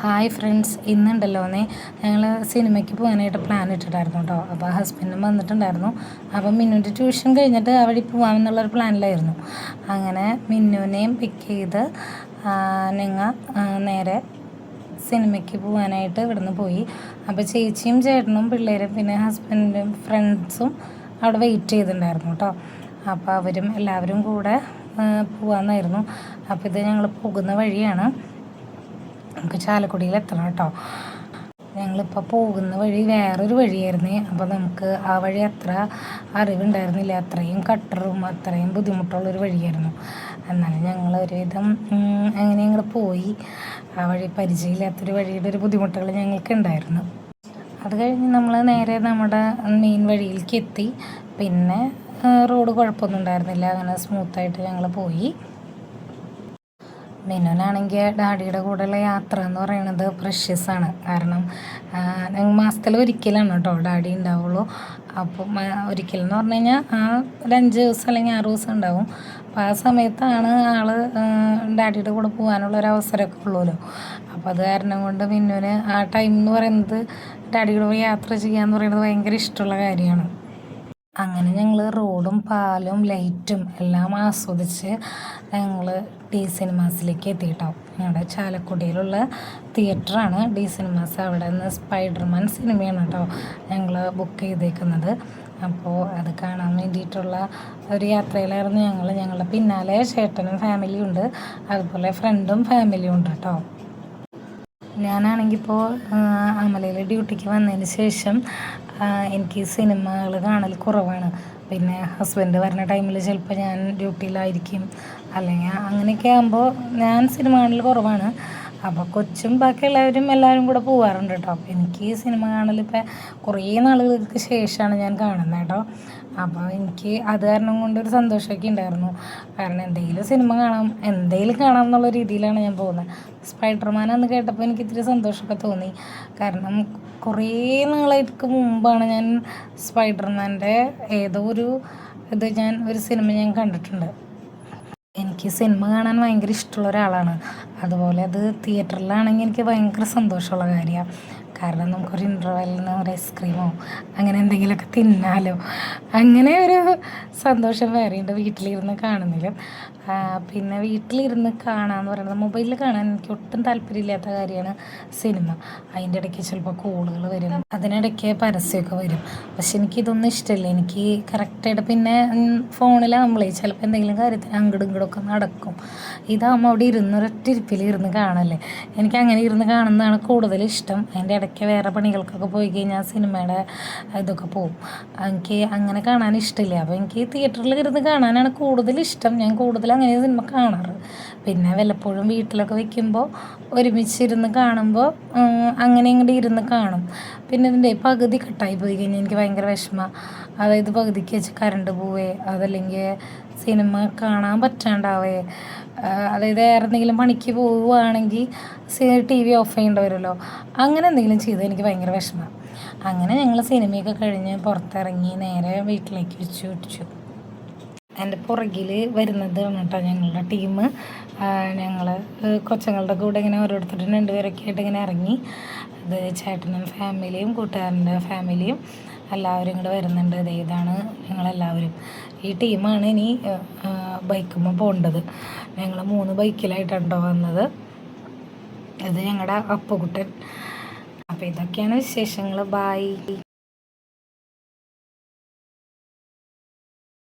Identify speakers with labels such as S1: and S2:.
S1: Hi friends, ഇന്നുണ്ടല്ലോന്നേ ഞങ്ങൾ സിനിമയ്ക്ക് പോകാനായിട്ട് പ്ലാൻ ഇട്ടിട്ടായിരുന്നു കേട്ടോ. അപ്പോൾ ഹസ്ബൻഡും വന്നിട്ടുണ്ടായിരുന്നു. അപ്പം മിന്നുവിൻ്റെ ട്യൂഷൻ കഴിഞ്ഞിട്ട് ആ വഴി പോകാമെന്നുള്ളൊരു പ്ലാനിലായിരുന്നു. അങ്ങനെ മിന്നുവിനെയും പിക്ക് ചെയ്ത് ഞങ്ങൾ നേരെ സിനിമയ്ക്ക് പോകാനായിട്ട് ഇവിടുന്ന് പോയി. അപ്പോൾ ചേച്ചിയും ചേട്ടനും പിള്ളേരും പിന്നെ ഹസ്ബൻഡും ഫ്രണ്ട്സും അവിടെ വെയിറ്റ് ചെയ്തിട്ടുണ്ടായിരുന്നു കേട്ടോ. അപ്പോൾ അവരും എല്ലാവരും കൂടെ പോകാമെന്നായിരുന്നു. അപ്പോൾ ഇത് ഞങ്ങൾ പോകുന്ന വഴിയാണ്. നമുക്ക് ചാലക്കുടിയിൽ എത്തണം കേട്ടോ. ഞങ്ങളിപ്പോൾ പോകുന്ന വഴി വേറൊരു വഴിയായിരുന്നേ. അപ്പോൾ നമുക്ക് ആ വഴി അത്ര അറിവുണ്ടായിരുന്നില്ല. അത്രയും കട്ടറും അത്രയും ബുദ്ധിമുട്ടുള്ളൊരു വഴിയായിരുന്നു. എന്നാലും ഞങ്ങൾ ഒരുവിധം അങ്ങനെ ഞങ്ങൾ പോയി. ആ വഴി പരിചയമില്ലാത്തൊരു വഴിയുടെ ഒരു ബുദ്ധിമുട്ടുകൾ ഞങ്ങൾക്ക് ഉണ്ടായിരുന്നു. അത് കഴിഞ്ഞ് നമ്മൾ നേരെ നമ്മുടെ മെയിൻ വഴിയിലേക്ക് എത്തി. പിന്നെ റോഡ് കുഴപ്പമൊന്നും ഉണ്ടായിരുന്നില്ല. അങ്ങനെ സ്മൂത്തായിട്ട് ഞങ്ങൾ പോയി. മിന്നുനാണെങ്കിൽ ഡാഡിയുടെ കൂടെയുള്ള യാത്ര എന്ന് പറയുന്നത് പ്രഷ്യസാണ്. കാരണം മാസത്തിൽ ഒരിക്കലാണ് കേട്ടോ ഡാഡി ഉണ്ടാവുള്ളൂ. അപ്പം ഒരിക്കലെന്ന് പറഞ്ഞു കഴിഞ്ഞാൽ ഒരു 5 ദിവസം അല്ലെങ്കിൽ 6 ദിവസം ഉണ്ടാവും. അപ്പോൾ ആ സമയത്താണ് ഡാഡിയുടെ കൂടെ പോകാനുള്ളൊരു അവസരമൊക്കെ ഉള്ളൂല്ലോ. അപ്പോൾ അത് കാരണം കൊണ്ട് മിന്നുവിന് ആ ടൈം എന്ന് പറയുന്നത് ഡാഡിയുടെ കൂടെ യാത്ര ചെയ്യുക എന്ന് പറയുന്നത് ഭയങ്കര ഇഷ്ടമുള്ള കാര്യമാണ്. അങ്ങനെ ഞങ്ങൾ റോഡും പാലും ലൈറ്റും എല്ലാം ആസ്വദിച്ച് ഞങ്ങൾ ഡി സിനിമാസിലേക്ക് എത്തിയിട്ടോ. ഞങ്ങളുടെ ചാലക്കുടിയിലുള്ള തിയേറ്ററാണ് ഡി സിനിമാസ്. അവിടെ നിന്ന് സ്പൈഡർമാൻ സിനിമയാണ് കേട്ടോ ഞങ്ങൾ ബുക്ക് ചെയ്തേക്കുന്നത്. അപ്പോൾ അത് കാണാൻ വേണ്ടിയിട്ടുള്ള ഒരു യാത്രയിലായിരുന്നു ഞങ്ങളുടെ പിന്നാലെ ചേട്ടനും ഫാമിലിയും ഉണ്ട്, അതുപോലെ ഫ്രണ്ടും ഫാമിലിയും ഉണ്ട് കേട്ടോ. ഞാനാണെങ്കിൽ ഇപ്പോൾ അമലയിൽ ഡ്യൂട്ടിക്ക് വന്നതിന് ശേഷം എനിക്ക് സിനിമകൾ കാണൽ കുറവാണ്. പിന്നെ ഹസ്ബൻഡ് വരുന്ന ടൈമിൽ ചിലപ്പോൾ ഞാൻ ഡ്യൂട്ടിയിലായിരിക്കും, അല്ലെങ്കിൽ അങ്ങനെയൊക്കെ ആകുമ്പോൾ ഞാൻ സിനിമ കാണൽ കുറവാണ്. അപ്പോൾ കൊച്ചും ബാക്കിയുള്ളവരും എല്ലാവരും കൂടെ പോകാറുണ്ട് കേട്ടോ. അപ്പോൾ എനിക്ക് സിനിമ കാണൽ ഇപ്പോൾ കുറേ നാളുകൾക്ക് ശേഷമാണ് ഞാൻ കാണുന്നത് കേട്ടോ. അപ്പോൾ എനിക്ക് അത് കാരണം കൊണ്ടൊരു സന്തോഷമൊക്കെ ഉണ്ടായിരുന്നു. കാരണം എന്തെങ്കിലും കാണാം എന്നുള്ള രീതിയിലാണ് ഞാൻ പോകുന്നത്. സ്പൈഡർമാൻ എന്ന് കേട്ടപ്പോൾ എനിക്ക് ഇത്തിരി സന്തോഷമൊക്കെ തോന്നി. കാരണം കുറേ നാളായിട്ട് മുമ്പാണ് ഞാൻ സ്പൈഡർമാൻ്റെ ഒരു സിനിമ ഞാൻ കണ്ടിട്ടുണ്ട്. എനിക്ക് സിനിമ കാണാൻ ഭയങ്കര ഇഷ്ടമുള്ള ഒരാളാണ്. അതുപോലെ അത് തിയേറ്ററിലാണെങ്കിൽ എനിക്ക് ഭയങ്കര സന്തോഷമുള്ള കാര്യമാണ്. കാരണം നമുക്കൊരു ഇൻ്റർവെല്ലിന് ഒരു ഐസ്ക്രീമോ അങ്ങനെ എന്തെങ്കിലുമൊക്കെ തിന്നാലോ, അങ്ങനെ ഒരു സന്തോഷം വേറെയുണ്ട് വീട്ടിലിരുന്ന് കാണുന്നതിലും. പിന്നെ വീട്ടിലിരുന്ന് കാണാമെന്ന് പറയുന്നത് മൊബൈലിൽ കാണാൻ എനിക്ക് ഒട്ടും താല്പര്യമില്ലാത്ത കാര്യമാണ് സിനിമ. അതിൻ്റെ ഇടയ്ക്ക് ചിലപ്പോൾ കോളുകൾ വരും, അതിനിടയ്ക്ക് പരസ്യമൊക്കെ വരും. പക്ഷെ എനിക്കിതൊന്നും ഇഷ്ടമില്ല. എനിക്ക് കറക്റ്റായിട്ട് പിന്നെ ഫോണിലാകുമ്പോഴേ ചിലപ്പോൾ എന്തെങ്കിലും കാര്യത്തിന് അങ്ങോട്ടും ഇങ്ങോട്ടൊക്കെ നടക്കും. ഇതാകുമ്പോൾ അവിടെ ഒരൊറ്റ ഇരിപ്പിലിരുന്ന് കാണല്ലേ. എനിക്ക് അങ്ങനെ ഇരുന്ന് കാണുന്നതാണ് കൂടുതൽ ഇഷ്ടം. അതിൻ്റെ ഇടയ്ക്ക് വേറെ പണികൾക്കൊക്കെ പോയി കഴിഞ്ഞാൽ സിനിമയുടെ ഇതൊക്കെ പോവും. എനിക്ക് അങ്ങനെ കാണാൻ ഇഷ്ടമില്ല. അപ്പോൾ എനിക്ക് തിയേറ്ററിൽ ഇരുന്ന് കാണാനാണ് കൂടുതൽ ഇഷ്ടം. ഞാൻ കൂടുതൽ അങ്ങനെ സിനിമ കാണാറ്. പിന്നെ വല്ലപ്പോഴും വീട്ടിലൊക്കെ വെക്കുമ്പോൾ ഒരുമിച്ചിരുന്ന് കാണുമ്പോൾ അങ്ങനെ ഇങ്ങോട്ട് ഇരുന്ന് കാണും. പിന്നെ ഇതിൻ്റെ പകുതി കട്ടായി പോയി കഴിഞ്ഞാൽ എനിക്ക് ഭയങ്കര വിഷമമാണ്. അതായത് പകുതിക്ക് വെച്ച് കറണ്ട് പോവേ, അതല്ലെങ്കിൽ സിനിമ കാണാൻ പറ്റാണ്ടാവേ, അതായത് വേറെ എന്തെങ്കിലും പണിക്ക് പോവുകയാണെങ്കിൽ TV ഓഫ് ചെയ്യേണ്ടി വരുമല്ലോ. അങ്ങനെ എന്തെങ്കിലും ചെയ്താൽ എനിക്ക് ഭയങ്കര വിഷമമാണ്. അങ്ങനെ ഞങ്ങൾ സിനിമയൊക്കെ കഴിഞ്ഞ് പുറത്തിറങ്ങി നേരെ വീട്ടിലേക്ക് വെച്ചു. എൻ്റെ പുറകിൽ വരുന്നത് കേട്ടോ ഞങ്ങളുടെ ടീം. ഞങ്ങൾ കൊച്ചങ്ങളുടെ കൂടെ ഇങ്ങനെ ഓരോരുത്തരും 2 പേരൊക്കെ ആയിട്ട് ഇങ്ങനെ ഇറങ്ങി. അത് ചേട്ടനും ഫാമിലിയും കൂട്ടുകാരൻ്റെ ഫാമിലിയും എല്ലാവരും കൂടെ വരുന്നുണ്ട്. ഇതാണ് ഞങ്ങളെല്ലാവരും. ഈ ടീമാണ് ഇനി ബൈക്കുമ്പോൾ പോകേണ്ടത്. ഞങ്ങൾ 3 ബൈക്കിലായിട്ടാണ് വന്നത്. ഇത് ഞങ്ങളുടെ അപ്പുകുട്ടൻ. അപ്പോൾ ഇതൊക്കെയാണ് വിശേഷങ്ങൾ. ബായ്.